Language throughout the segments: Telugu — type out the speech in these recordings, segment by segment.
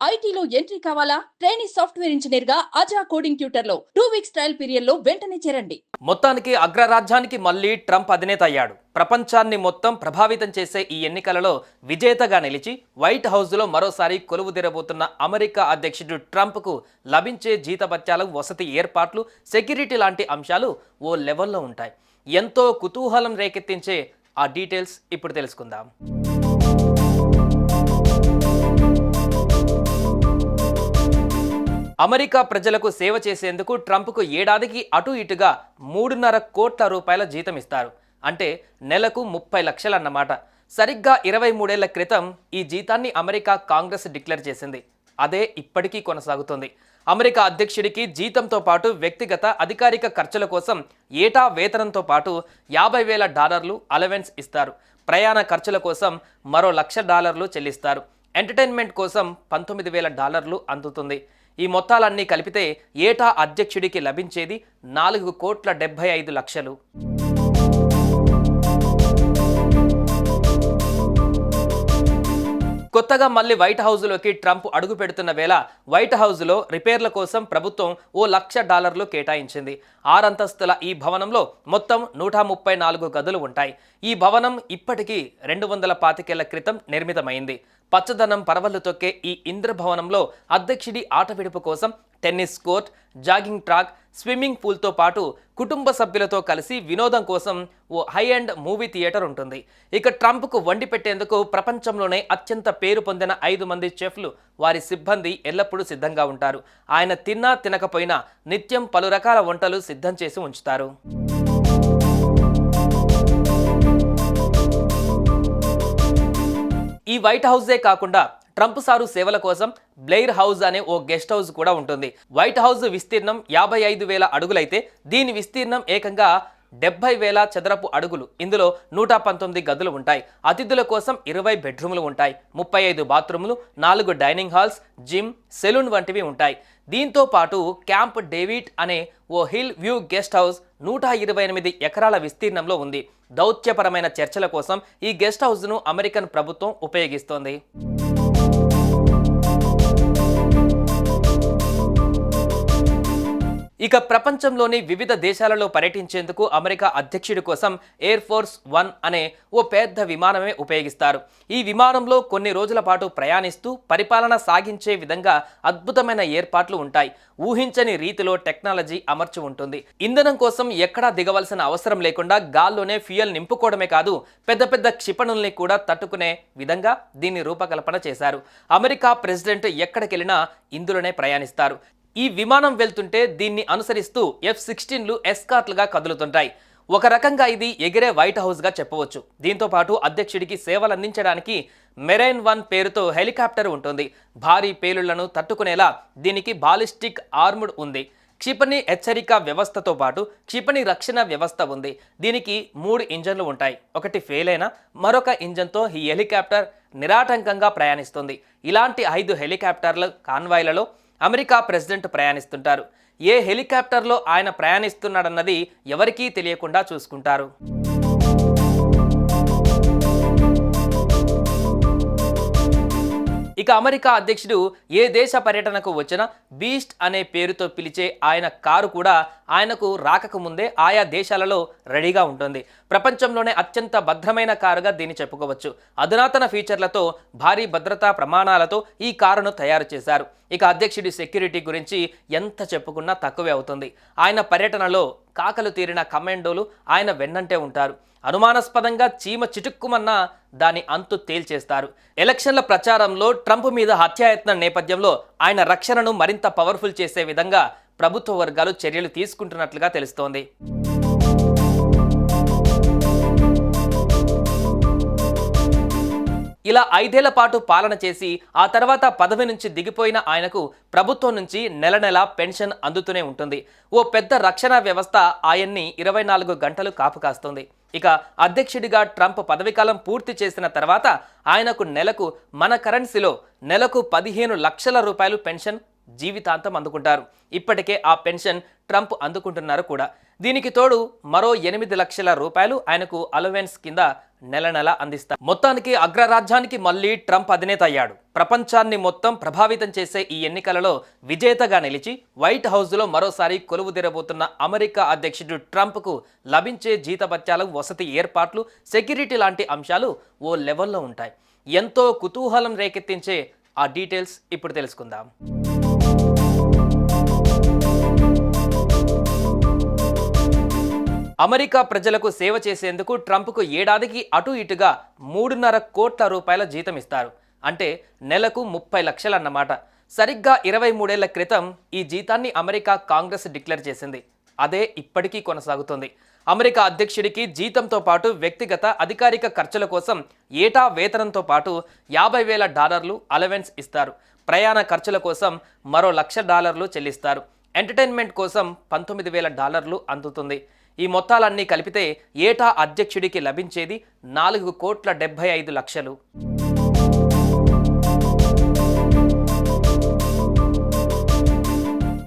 ఐటీలో ఎంట్రీ కావాలా? ట్రైనీ సాఫ్ట్వేర్ ఇంజనీర్ గా అజా కోడింగ్ ట్యూటర్ లో 2 వీక్స్ ట్రయల్ పీరియడ్ లో వెంటనే చేరండి. మొత్తానికి అగ్రరాజ్యానికి మళ్ళీ ట్రంప్ అధినేత అయ్యాడు. ప్రపంచాన్ని మొత్తం ప్రభావితం చేసే ఈ ఎన్నికలలో విజేతగా నిలిచి వైట్ హౌస్లో మరోసారి కొలువుదీరబోతున్న అమెరికా అధ్యక్షుడు ట్రంప్కు లభించే జీతభత్యాలు, వసతి ఏర్పాట్లు, సెక్యూరిటీ లాంటి అంశాలు ఓ లెవెల్లో ఉంటాయి. ఎంతో కుతూహలం రేకెత్తించే ఆ డీటెయిల్స్ ఇప్పుడు తెలుసుకుందాం. అమెరికా ప్రజలకు సేవ చేసేందుకు ట్రంప్కు ఏడాదికి అటు ఇటుగా 3.5 కోట్ల రూపాయల జీతం ఇస్తారు. అంటే నెలకు 30 లక్షలు అన్నమాట. సరిగ్గా 23 ఏళ్ల క్రితం ఈ జీతాన్ని అమెరికా కాంగ్రెస్ డిక్లేర్ చేసింది. అదే ఇప్పటికీ కొనసాగుతుంది. అమెరికా అధ్యక్షుడికి జీతంతో పాటు వ్యక్తిగత అధికారిక ఖర్చుల కోసం ఏటా వేతనంతో పాటు $50,000 అలవెన్స్ ఇస్తారు. ప్రయాణ ఖర్చుల కోసం మరో $1,00,000 చెల్లిస్తారు. ఎంటర్టైన్మెంట్ కోసం $19,000 అందుతుంది. ఈ మొత్తాలన్నీ కలిపితే ఏటా అధ్యక్షుడికి లభించేది 4,75,00,000. కొత్తగా మళ్ళీ వైట్ హౌస్లోకి ట్రంప్ అడుగు పెడుతున్న వేళ వైట్ హౌస్లో రిపేర్ల కోసం ప్రభుత్వం ఓ $1,00,000 కేటాయించింది. 6 అంతస్తుల ఈ భవనంలో మొత్తం 134 గదులు ఉంటాయి. ఈ భవనం ఇప్పటికీ 225 ఏళ్ల క్రితం నిర్మితమైంది. పచ్చదనం పరవళ్లు తొక్కే ఈ ఇంద్రభవనంలో అధ్యక్షుడి ఆట విడుపు కోసం tennis court, jogging track, swimming పూల్తో పాటు కుటుంబ సభ్యులతో కలిసి వినోదం కోసం ఓ హై అండ్ మూవీ థియేటర్ ఉంటుంది. ఇక ట్రంప్కు వండి పెట్టేందుకు ప్రపంచంలోనే అత్యంత పేరు పొందిన 5 మంది చెఫ్లు, వారి సిబ్బంది ఎల్లప్పుడూ సిద్ధంగా ఉంటారు. ఆయన తిన్నా తినకపోయినా నిత్యం పలు రకాల వంటలు సిద్ధం చేసి ఉంచుతారు. ఈ వైట్ హౌసే కాకుండా ట్రంప్ సారు సేవల కోసం బ్లెయిర్ హౌస్ అనే ఓ గెస్ట్ హౌస్ కూడా ఉంటుంది. వైట్ హౌస్ విస్తీర్ణం 55,000 అడుగులైతే దీని విస్తీర్ణం ఏకంగా 70,000 చదరపు అడుగులు. ఇందులో 119 గదులు ఉంటాయి. అతిథుల కోసం 20 బెడ్రూములు ఉంటాయి. 35 బాత్రూములు, 4 డైనింగ్ హాల్స్, జిమ్, సెలూన్ వంటివి ఉంటాయి. దీంతో పాటు క్యాంప్ డేవిడ్ అనే ఓ హిల్ వ్యూ గెస్ట్ హౌస్ 128 ఎకరాల విస్తీర్ణంలో ఉంది. దౌత్యపరమైన చర్చల కోసం ఈ గెస్ట్ హౌస్ను అమెరికన్ ప్రభుత్వం ఉపయోగిస్తోంది. ఇక ప్రపంచంలోని వివిధ దేశాలలో పర్యటించేందుకు అమెరికా అధ్యక్షుడి కోసం ఎయిర్ ఫోర్స్ 1 అనే ఓ పెద్ద విమానమే ఉపయోగిస్తారు. ఈ విమానంలో కొన్ని రోజుల పాటు ప్రయాణిస్తూ పరిపాలన సాగించే విధంగా అద్భుతమైన ఏర్పాట్లు ఉంటాయి. ఊహించని రీతిలో టెక్నాలజీ అమర్చి ఉంటుంది. ఇంధనం కోసం ఎక్కడా దిగవలసిన అవసరం లేకుండా గాల్లోనే ఫ్యూయల్ నింపుకోవడమే కాదు, పెద్ద పెద్ద క్షిపణుల్ని కూడా తట్టుకునే విధంగా దీన్ని రూపకల్పన చేశారు. అమెరికా ప్రెసిడెంట్ ఎక్కడికెళ్ళినా ఇందులోనే ప్రయాణిస్తారు. ఈ విమానం వెళ్తుంటే దీన్ని అనుసరిస్తూ F-16లు ఎస్కార్ట్లుగా కదులుతుంటాయి. ఒక రకంగా ఇది ఎగిరే వైట్ హౌస్గా చెప్పవచ్చు. దీంతో పాటు అధ్యక్షుడికి సేవలు అందించడానికి మెరైన్ 1 పేరుతో హెలికాప్టర్ ఉంటుంది. భారీ పేలుళ్లను తట్టుకునేలా దీనికి బాలిస్టిక్ ఆర్ముడ్ ఉంది. క్షిపణి హెచ్చరిక వ్యవస్థతో పాటు క్షిపణి రక్షణ వ్యవస్థ ఉంది. దీనికి 3 ఇంజన్లు ఉంటాయి. ఒకటి ఫెయిల్ అయినా మరొక ఇంజన్తో ఈ హెలికాప్టర్ నిరాటంకంగా ప్రయాణిస్తుంది. ఇలాంటి 5 హెలికాప్టర్ల కాన్వాయ్లలో అమెరికా ప్రెసిడెంట్ ప్రయాణిస్తుంటారు. ఏ హెలికాప్టర్లో ఆయన ప్రయాణిస్తున్నాడన్నది ఎవరికీ తెలియకుండా చూసుకుంటారు. ఇక అమెరికా అధ్యక్షుడు ఏ దేశ పర్యటనకు వచ్చినా బీస్ట్ అనే పేరుతో పిలిచే ఆయన కారు కూడా ఆయనకు రాకముందే ఆయా దేశాలలో రెడీగా ఉంటుంది. ప్రపంచంలోనే అత్యంత భద్రమైన కారుగా దీన్ని చెప్పుకోవచ్చు. అధునాతన ఫీచర్లతో, భారీ భద్రతా ప్రమాణాలతో ఈ కారును తయారు చేశారు. ఇక అధ్యక్షుడి సెక్యూరిటీ గురించి ఎంత చెప్పుకున్నా తక్కువే అవుతుంది. ఆయన పర్యటనలో కాకలు తీరిన కమాండోలు ఆయన వెన్నంటే ఉంటారు. అనుమానాస్పదంగా చీమ చిటుక్కుమన్నా దాని అంతు తేల్చేస్తారు. ఎలక్షన్ల ప్రచారంలో ట్రంప్ మీద హత్యాయత్నం నేపథ్యంలో ఆయన రక్షణను మరింత పవర్ఫుల్ చేసే విధంగా ప్రభుత్వ వర్గాలు చర్యలు తీసుకుంటున్నట్లుగా తెలుస్తోంది. ఇలా 5 ఏళ్ల పాటు పాలన చేసి ఆ తర్వాత పదవి నుంచి దిగిపోయిన ఆయనకు ప్రభుత్వం నుంచి నెల నెల పెన్షన్ అందుతూనే ఉంటుంది. ఓ పెద్ద రక్షణ వ్యవస్థ ఆయన్ని 24 గంటలు కాపు కాస్తుంది. ఇక అధ్యక్షుడిగా ట్రంప్ పదవీకాలం పూర్తి చేసిన తర్వాత ఆయనకు నెలకు మన కరెన్సీలో నెలకు 15 లక్షల రూపాయలు పెన్షన్ జీవితాంతం అందుకుంటారు. ఇప్పటికే ఆ పెన్షన్ ట్రంప్ అందుకుంటున్నారు కూడా. దీనికి తోడు మరో 8 లక్షల రూపాయలు ఆయనకు అలవెన్స్ కింద నెల నెల అందిస్తారు. మొత్తానికి అగ్రరాజ్యానికి మళ్ళీ ట్రంప్ అధినేత అయ్యాడు. ప్రపంచాన్ని మొత్తం ప్రభావితం చేసే ఈ ఎన్నికలలో విజేతగా నిలిచి వైట్ హౌస్లో మరోసారి కొలువుదీరబోతున్న అమెరికా అధ్యక్షుడు ట్రంప్కు లభించే జీతభత్యాలు, వసతి ఏర్పాట్లు, సెక్యూరిటీ లాంటి అంశాలు ఓ లెవెల్లో ఉంటాయి. ఎంతో కుతూహలం రేకెత్తించే ఆ డీటెయిల్స్ ఇప్పుడు తెలుసుకుందాం. అమెరికా ప్రజలకు సేవ చేసేందుకు ట్రంప్కు ఏడాదికి అటు ఇటుగా 3.5 కోట్ల రూపాయల జీతం ఇస్తారు. అంటే నెలకు 30 లక్షలు అన్నమాట. సరిగ్గా 23 ఏళ్ల క్రితం ఈ జీతాన్ని అమెరికా కాంగ్రెస్ డిక్లేర్ చేసింది. అదే ఇప్పటికీ కొనసాగుతుంది. అమెరికా అధ్యక్షుడికి జీతంతో పాటు వ్యక్తిగత అధికారిక ఖర్చుల కోసం ఏటా వేతనంతో పాటు $50,000 అలవెన్స్ ఇస్తారు. ప్రయాణ ఖర్చుల కోసం మరో $1,00,000 చెల్లిస్తారు. ఎంటర్టైన్మెంట్ కోసం $19,000 అందుతుంది. ఈ మొత్తాలన్నీ కలిపితే ఏటా అధ్యక్షుడికి లభించేది 4,75,00,000.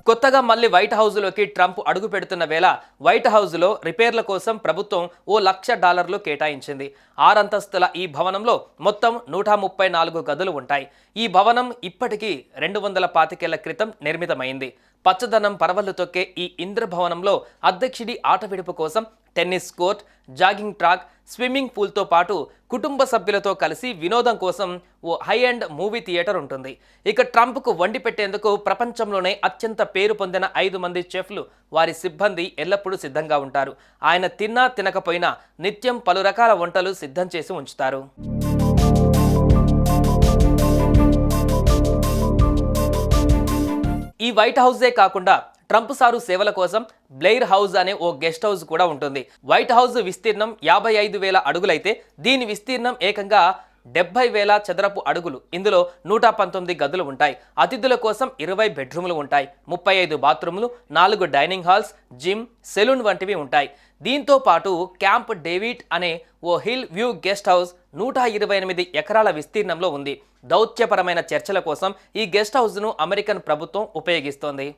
కొత్తగా మళ్ళీ వైట్ హౌస్లోకి ట్రంప్ అడుగు పెడుతున్న వేళ వైట్ హౌస్లో రిపేర్ల కోసం ప్రభుత్వం ఓ $1,00,000 కేటాయించింది. 6 అంతస్తుల ఈ భవనంలో మొత్తం 134 గదులు ఉంటాయి. ఈ భవనం ఇప్పటికీ 225 ఏళ్ల క్రితం నిర్మితమైంది. పచ్చదనం పరవళ్లు తొక్కే ఈ ఇంద్రభవనంలో అధ్యక్షుడి ఆట విడుపు కోసం tennis court, jogging track, swimming పూల్తో పాటు కుటుంబ సభ్యులతో కలిసి వినోదం కోసం ఓ హై అండ్ మూవీ థియేటర్ ఉంటుంది. ఇక ట్రంప్కు వండి పెట్టేందుకు ప్రపంచంలోనే అత్యంత పేరు పొందిన 5 మంది చెఫ్లు, వారి సిబ్బంది ఎల్లప్పుడూ సిద్ధంగా ఉంటారు. ఆయన తిన్నా తినకపోయినా నిత్యం పలు రకాల వంటలు సిద్ధం చేసి ఉంచుతారు. ఈ వైట్ హౌసే కాకుండా ట్రంప్ సారు సేవల కోసం బ్లెయిర్ హౌస్ అనే ఓ గెస్ట్ హౌస్ కూడా ఉంటుంది. వైట్ హౌస్ విస్తీర్ణం 55,000 అడుగులైతే దీని విస్తీర్ణం ఏకంగా 70,000 చదరపు అడుగులు. ఇందులో 119 గదులు ఉంటాయి. అతిథుల కోసం 20 బెడ్రూములు ఉంటాయి. 35 బాత్రూములు, 4 డైనింగ్ హాల్స్, జిమ్, సెలూన్ వంటివి ఉంటాయి. దీంతో పాటు క్యాంప్ డేవిడ్ అనే ఓ హిల్ వ్యూ గెస్ట్ హౌస్ 128 ఎకరాల విస్తీర్ణంలో ఉంది. దౌత్యపరమైన చర్చల కోసం ఈ గెస్ట్ హౌస్ను అమెరికన్ ప్రభుత్వం ఉపయోగిస్తోంది.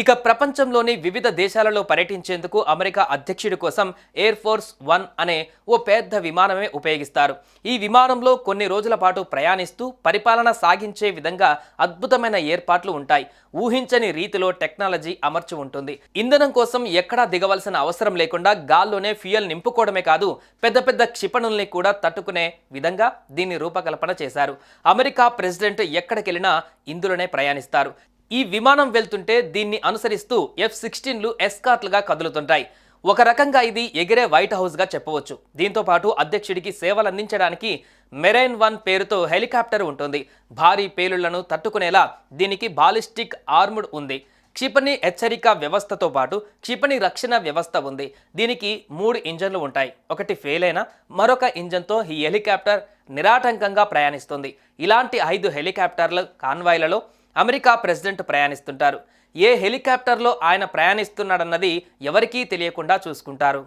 ఇక ప్రపంచంలోని వివిధ దేశాలలో పర్యటించేందుకు అమెరికా అధ్యక్షుడి కోసం ఎయిర్ ఫోర్స్ 1 అనే ఓ పెద్ద విమానమే ఉపయోగిస్తారు. ఈ విమానంలో కొన్ని రోజుల పాటు ప్రయాణిస్తూ పరిపాలన సాగించే విధంగా అద్భుతమైన ఏర్పాట్లు ఉంటాయి. ఊహించని రీతిలో టెక్నాలజీ అమర్చి ఉంటుంది. ఇంధనం కోసం ఎక్కడా దిగవలసిన అవసరం లేకుండా గాల్లోనే ఫ్యూయల్ నింపుకోవడమే కాదు, పెద్ద పెద్ద క్షిపణుల్ని కూడా తట్టుకునే విధంగా దీన్ని రూపకల్పన చేశారు. అమెరికా ప్రెసిడెంట్ ఎక్కడికెళ్ళినా ఇందులోనే ప్రయాణిస్తారు. ఈ విమానం వెళ్తుంటే దీన్ని అనుసరిస్తూ F-16లు ఎస్కార్ట్లుగా కదులుతుంటాయి. ఒక రకంగా ఇది ఎగిరే వైట్ హౌస్గా చెప్పవచ్చు. దీంతో పాటు అధ్యక్షుడికి సేవలు అందించడానికి మెరైన్ 1 పేరుతో హెలికాప్టర్ ఉంటుంది. భారీ పేలుళ్లను తట్టుకునేలా దీనికి బాలిస్టిక్ ఆర్ముడ్ ఉంది. క్షిపణి హెచ్చరిక వ్యవస్థతో పాటు క్షిపణి రక్షణ వ్యవస్థ ఉంది. దీనికి 3 ఇంజన్లు ఉంటాయి. ఒకటి ఫెయిల్ అయినా మరొక ఇంజన్తో ఈ హెలికాప్టర్ నిరాటంకంగా ప్రయాణిస్తుంది. ఇలాంటి 5 హెలికాప్టర్ల కాన్వాయ్లలో అమెరికా ప్రెసిడెంట్ ప్రయాణిస్తుంటారు. ఏ హెలికాప్టర్లో ఆయన ప్రయాణిస్తున్నాడన్నది ఎవరికీ తెలియకుండా చూసుకుంటారు.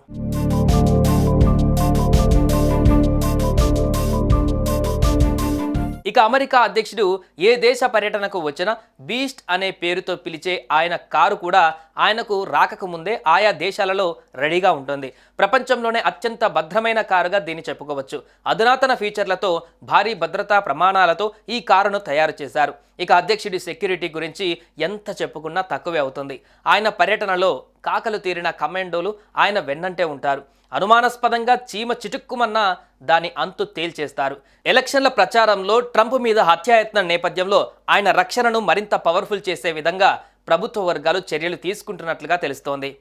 ఇక అమెరికా అధ్యక్షుడు ఏ దేశ పర్యటనకు వచ్చినా బీస్ట్ అనే పేరుతో పిలిచే ఆయన కారు కూడా ఆయనకు రాకముందే ఆయా దేశాలలో రెడీగా ఉంటుంది. ప్రపంచంలోనే అత్యంత భద్రమైన కారుగా దీన్ని చెప్పుకోవచ్చు. అధునాతన ఫీచర్లతో, భారీ భద్రతా ప్రమాణాలతో ఈ కారును తయారు చేశారు. ఇక అధ్యక్షుడి సెక్యూరిటీ గురించి ఎంత చెప్పుకున్నా తక్కువే అవుతుంది. ఆయన పర్యటనలో కాకలు తీరిన కమాండోలు ఆయన వెన్నంటే ఉంటారు. అనుమానాస్పదంగా చీమ చిటుక్కుమన్నా దాని అంతు తేల్చేస్తారు. ఎలక్షన్ల ప్రచారంలో ట్రంప్ మీద హత్యాయత్నం నేపథ్యంలో ఆయన రక్షణను మరింత పవర్ఫుల్ చేసే విధంగా ప్రభుత్వ వర్గాలు చర్యలు తీసుకుంటున్నట్లుగా తెలుస్తోంది.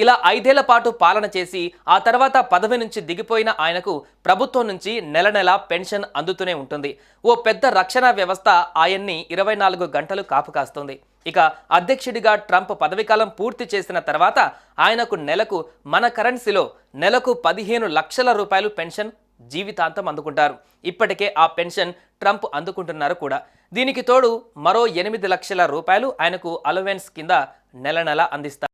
ఇలా 5 ఏళ్ల పాటు పాలన చేసి ఆ తర్వాత పదవి నుంచి దిగిపోయిన ఆయనకు ప్రభుత్వం నుంచి నెల నెల పెన్షన్ అందుతూనే ఉంటుంది. ఓ పెద్ద రక్షణ వ్యవస్థ ఆయన్ని 24 గంటలు కాపు కాస్తుంది. ఇక అధ్యక్షుడిగా ట్రంప్ పదవీకాలం పూర్తి చేసిన తర్వాత ఆయనకు నెలకు మన కరెన్సీలో నెలకు 15 లక్షల రూపాయలు పెన్షన్ జీవితాంతం అందుకుంటారు. ఇప్పటికే ఆ పెన్షన్ ట్రంప్ అందుకుంటున్నారు కూడా. దీనికి తోడు మరో 8 లక్షల రూపాయలు ఆయనకు అలవెన్స్ కింద నెల నెల అందిస్తారు.